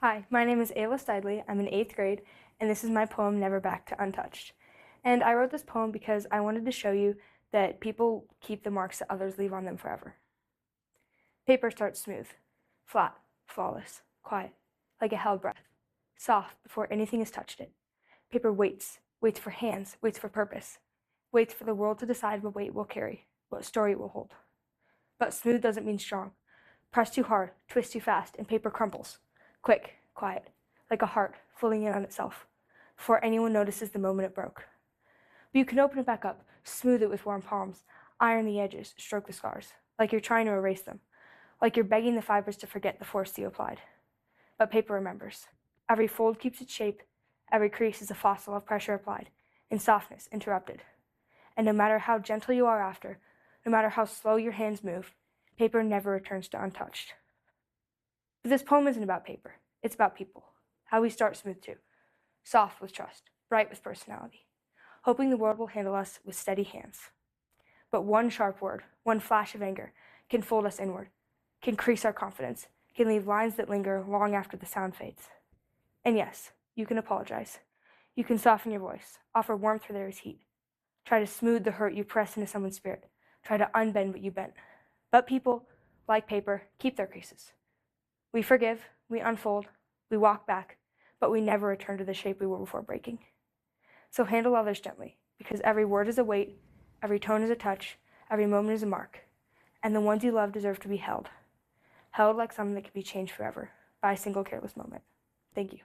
Hi, my name is Aela Steidley. I'm in 8th grade, and this is my poem, Never Back to Untouched. And I wrote this poem because I wanted to show you that people keep the marks that others leave on them forever. Paper starts smooth, flat, flawless, quiet, like a held breath, soft before anything has touched it. Paper waits for hands, waits for purpose, waits for the world to decide what weight it will carry, what story it will hold. But smooth doesn't mean strong. Press too hard, twist too fast, and paper crumbles. Quick, quiet, like a heart falling in on itself, before anyone notices the moment it broke. But you can open it back up, smooth it with warm palms, iron the edges, stroke the scars, like you're trying to erase them, like you're begging the fibers to forget the force you applied. But paper remembers. Every fold keeps its shape, every crease is a fossil of pressure applied, in softness interrupted. And no matter how gentle you are after, no matter how slow your hands move, paper never returns to untouched. But this poem isn't about paper. It's about people. How we start smooth too. Soft with trust, bright with personality. Hoping the world will handle us with steady hands. But one sharp word, one flash of anger, can fold us inward, can crease our confidence, can leave lines that linger long after the sound fades. And yes, you can apologize. You can soften your voice, offer warmth where there is heat. Try to smooth the hurt you press into someone's spirit. Try to unbend what you bent. But people, like paper, keep their creases. We forgive, we unfold, we walk back, but we never return to the shape we were before breaking. So handle others gently, because every word is a weight, every tone is a touch, every moment is a mark, and the ones you love deserve to be held like something that can be changed forever by a single careless moment. Thank you.